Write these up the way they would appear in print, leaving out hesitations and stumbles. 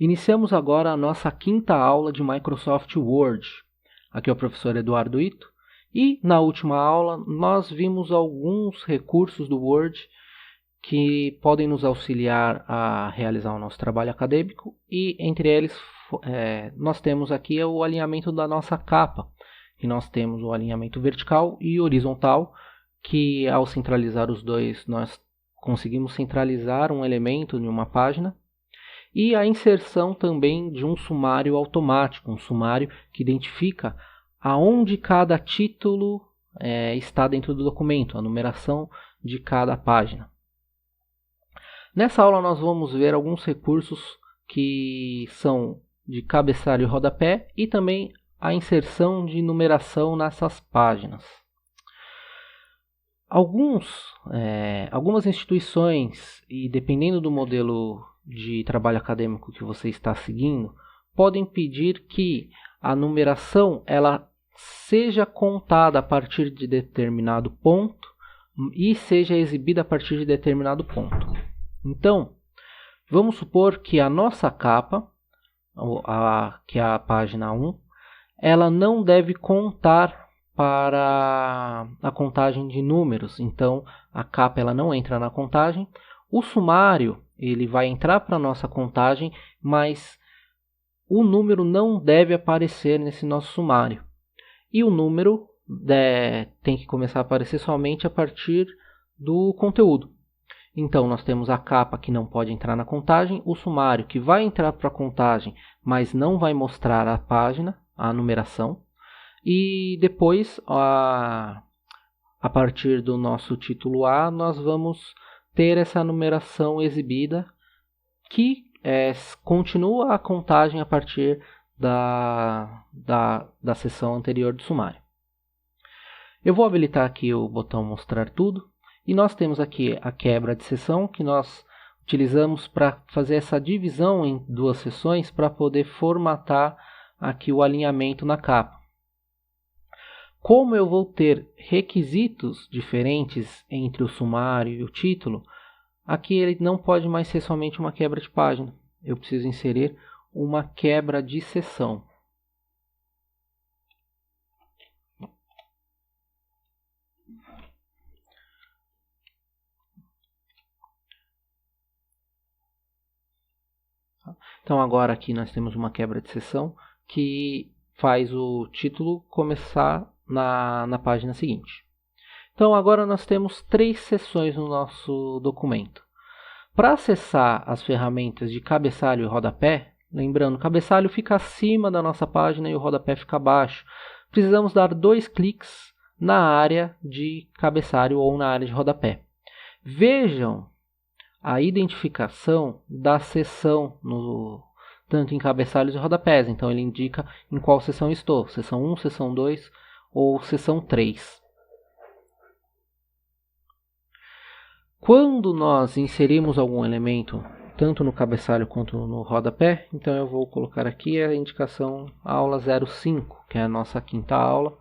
Iniciamos agora a nossa quinta aula de Microsoft Word. Aqui é o professor Eduardo Ito e na última aula nós vimos alguns recursos do Word que podem nos auxiliar a realizar o nosso trabalho acadêmico e entre eles nós temos aqui o alinhamento da nossa capa, que nós temos o alinhamento vertical e horizontal, que ao centralizar os dois nós conseguimos centralizar um elemento em uma página. E a inserção também de um sumário automático, um sumário que identifica aonde cada título está dentro do documento, a numeração de cada página. Nessa aula nós vamos ver alguns recursos que são de cabeçalho e rodapé e também a inserção de numeração nessas páginas. Algumas instituições, e dependendo do modelo de trabalho acadêmico que você está seguindo, podem pedir que a numeração ela seja contada a partir de determinado ponto e seja exibida a partir de determinado ponto. Então, vamos supor que a nossa capa, que é a página 1, ela não deve contar para a contagem de números. Então, a capa ela não entra na contagem. O sumário ele vai entrar para a nossa contagem, mas o número não deve aparecer nesse nosso sumário. E o número tem que começar a aparecer somente a partir do conteúdo. Então, nós temos a capa que não pode entrar na contagem, o sumário que vai entrar para a contagem, mas não vai mostrar a página, a numeração. E depois, a partir do nosso título A, nós vamos ter essa numeração exibida que continua a contagem a partir da seção anterior do sumário. Eu vou habilitar aqui o botão mostrar tudo e nós temos aqui a quebra de seção que nós utilizamos para fazer essa divisão em duas seções para poder formatar aqui o alinhamento na capa. Como eu vou ter requisitos diferentes entre o sumário e o título, aqui ele não pode mais ser somente uma quebra de página. Eu preciso inserir uma quebra de seção. Então agora aqui nós temos uma quebra de seção que faz o título começar na página seguinte. Então agora nós temos 3 seções no nosso documento. Para acessar as ferramentas de cabeçalho e rodapé, lembrando, o cabeçalho fica acima da nossa página e o rodapé fica abaixo. Precisamos dar 2 cliques na área de cabeçalho ou na área de rodapé. Vejam a identificação da seção tanto em cabeçalhos e rodapés. Então ele indica em qual seção estou, seção 1, seção 2 ou seção 3. Quando nós inserimos algum elemento, tanto no cabeçalho quanto no rodapé, então eu vou colocar aqui a indicação aula 05, que é a nossa quinta aula.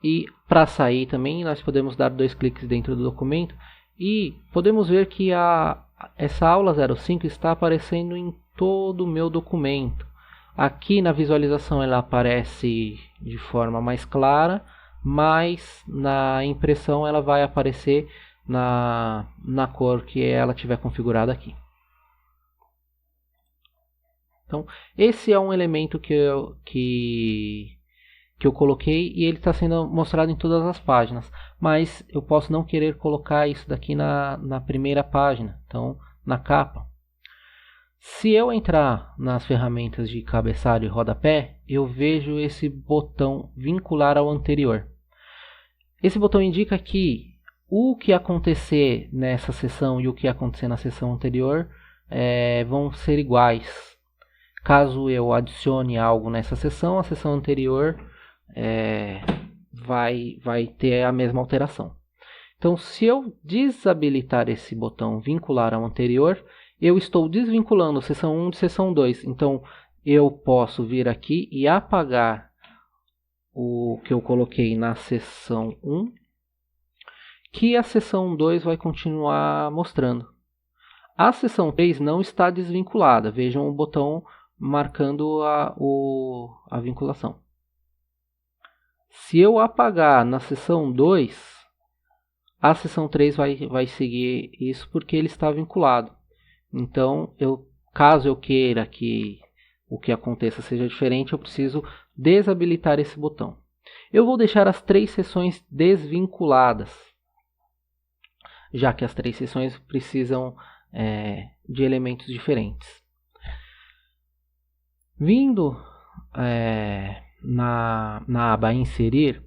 E para sair também, nós podemos dar 2 cliques dentro do documento e podemos ver que essa aula 05 está aparecendo em todo o meu documento. Aqui na visualização ela aparece de forma mais clara, mas na impressão ela vai aparecer na cor que ela tiver configurada aqui. Então, esse é um elemento que eu coloquei e ele está sendo mostrado em todas as páginas, mas eu posso não querer colocar isso daqui na primeira página, então na capa. Se eu entrar nas ferramentas de cabeçalho e rodapé, eu vejo esse botão vincular ao anterior. Esse botão indica que o que acontecer nessa seção e o que acontecer na seção anterior vão ser iguais. Caso eu adicione algo nessa seção, a seção anterior vai ter a mesma alteração. Então, se eu desabilitar esse botão vincular ao anterior, eu estou desvinculando seção 1 de seção 2. Então, eu posso vir aqui e apagar o que eu coloquei na seção 1, que a seção 2 vai continuar mostrando. A seção 3 não está desvinculada. Vejam o botão marcando a vinculação. Se eu apagar na seção 2, a seção 3 vai seguir isso porque ele está vinculado. Então, caso eu queira que o que aconteça seja diferente, eu preciso desabilitar esse botão. Eu vou deixar as 3 seções desvinculadas, já que as 3 seções precisam de elementos diferentes. Vindo na aba Inserir,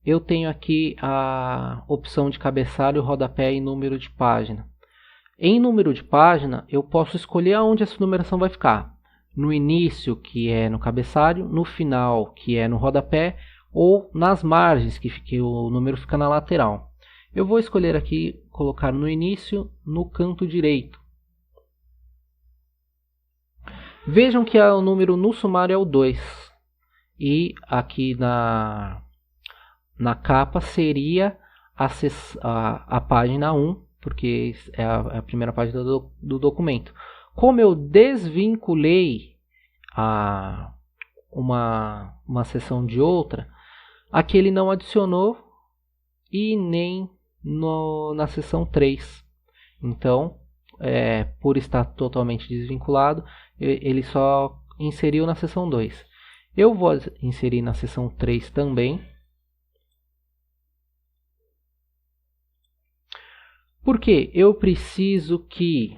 eu tenho aqui a opção de cabeçalho, rodapé e número de página. Em número de página, eu posso escolher aonde essa numeração vai ficar. No início, que é no cabeçalho, no final, que é no rodapé, ou nas margens, que o número fica na lateral. Eu vou escolher aqui, colocar no início, no canto direito. Vejam que o número no sumário é o 2. E aqui na capa seria a página 1, porque é a primeira página do documento. Como eu desvinculei uma seção de outra, aqui ele não adicionou e nem na seção 3. Então, por estar totalmente desvinculado, ele só inseriu na seção 2. Eu vou inserir na seção 3 também. Porque eu preciso que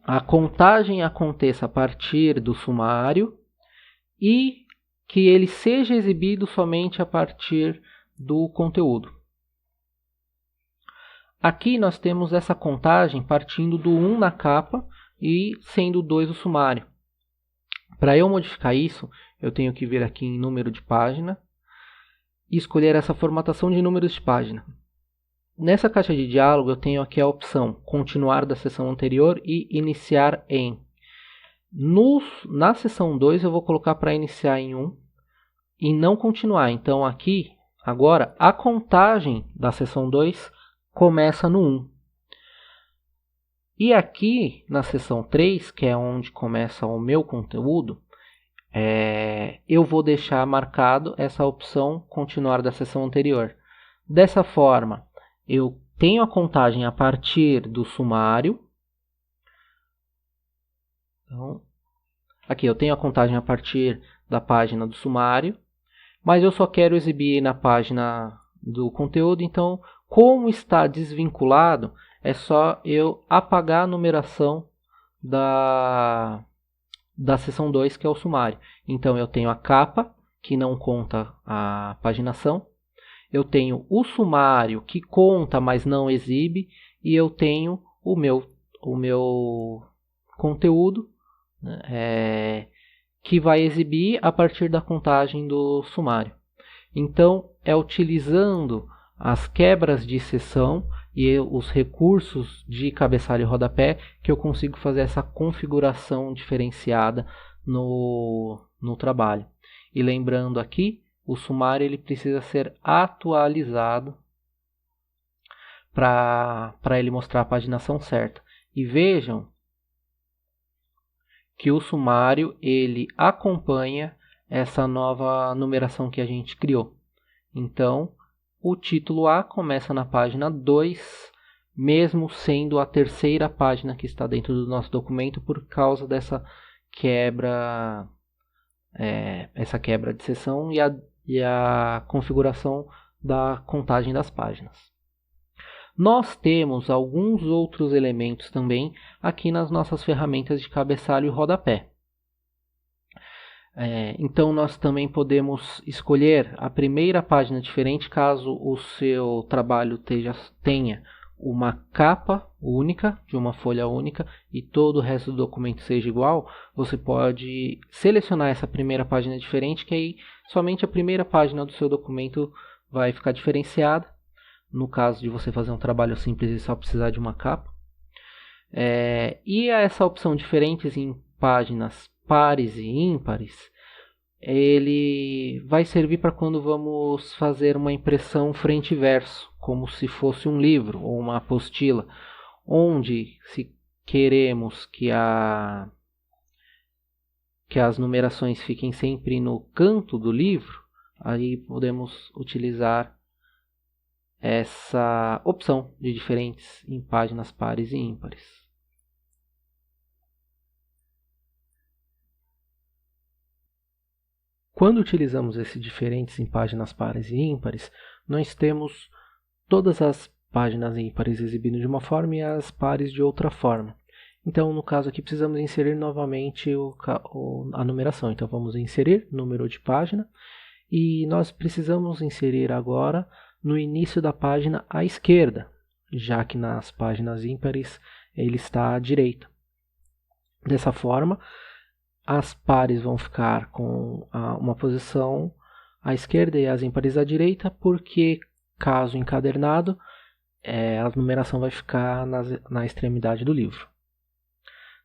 a contagem aconteça a partir do sumário e que ele seja exibido somente a partir do conteúdo. Aqui nós temos essa contagem partindo do 1 na capa e sendo o 2 o sumário. Para eu modificar isso, eu tenho que vir aqui em número de página e escolher essa formatação de números de página. Nessa caixa de diálogo eu tenho aqui a opção continuar da seção anterior e iniciar em. Na seção 2 eu vou colocar para iniciar em 1 e não continuar. Então aqui, agora, a contagem da seção 2 começa no 1. E aqui na seção 3, que é onde começa o meu conteúdo, eu vou deixar marcado essa opção continuar da seção anterior. Dessa forma, eu tenho a contagem a partir do sumário. Então, aqui eu tenho a contagem a partir da página do sumário, mas eu só quero exibir na página do conteúdo. Então, como está desvinculado, é só eu apagar a numeração da seção 2, que é o sumário. Então, eu tenho a capa, que não conta a paginação. Eu tenho o sumário, que conta, mas não exibe. E eu tenho o meu conteúdo, que vai exibir a partir da contagem do sumário. Então, é utilizando as quebras de seção e os recursos de cabeçalho e rodapé que eu consigo fazer essa configuração diferenciada no trabalho. E lembrando aqui, o sumário ele precisa ser atualizado para ele mostrar a paginação certa. E vejam que o sumário ele acompanha essa nova numeração que a gente criou. Então, o título A começa na página 2, mesmo sendo a terceira página que está dentro do nosso documento, por causa dessa quebra, de seção e a configuração da contagem das páginas. Nós temos alguns outros elementos também aqui nas nossas ferramentas de cabeçalho e rodapé. Então nós também podemos escolher a primeira página diferente caso o seu trabalho tenha uma capa única, de uma folha única, e todo o resto do documento seja igual. Você pode selecionar essa primeira página diferente, que aí somente a primeira página do seu documento vai ficar diferenciada. No caso de você fazer um trabalho simples e só precisar de uma capa. E essa opção diferentes em páginas pares e ímpares, ele vai servir para quando vamos fazer uma impressão frente e verso, como se fosse um livro ou uma apostila, onde se queremos que as numerações fiquem sempre no canto do livro, aí podemos utilizar essa opção de diferentes em páginas pares e ímpares. Quando utilizamos esse diferentes em páginas pares e ímpares, nós temos todas as páginas ímpares exibindo de uma forma e as pares de outra forma. Então, no caso aqui, precisamos inserir novamente a numeração. Então, vamos inserir número de página e nós precisamos inserir agora no início da página à esquerda, já que nas páginas ímpares ele está à direita. Dessa forma, as pares vão ficar com uma posição à esquerda e as ímpares à direita, porque caso encadernado, a numeração vai ficar na extremidade do livro.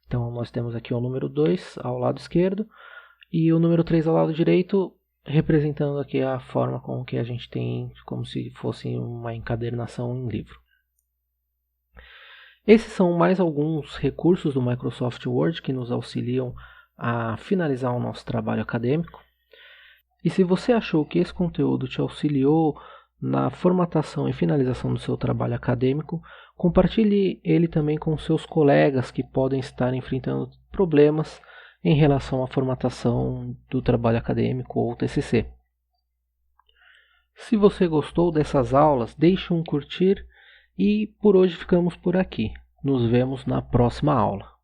Então, nós temos aqui o número 2 ao lado esquerdo e o número 3 ao lado direito, representando aqui a forma com que a gente tem, como se fosse uma encadernação em livro. Esses são mais alguns recursos do Microsoft Word que nos auxiliam a finalizar o nosso trabalho acadêmico. E se você achou que esse conteúdo te auxiliou na formatação e finalização do seu trabalho acadêmico, compartilhe ele também com seus colegas que podem estar enfrentando problemas em relação à formatação do trabalho acadêmico ou TCC. Se você gostou dessas aulas, deixe um curtir e por hoje ficamos por aqui. Nos vemos na próxima aula.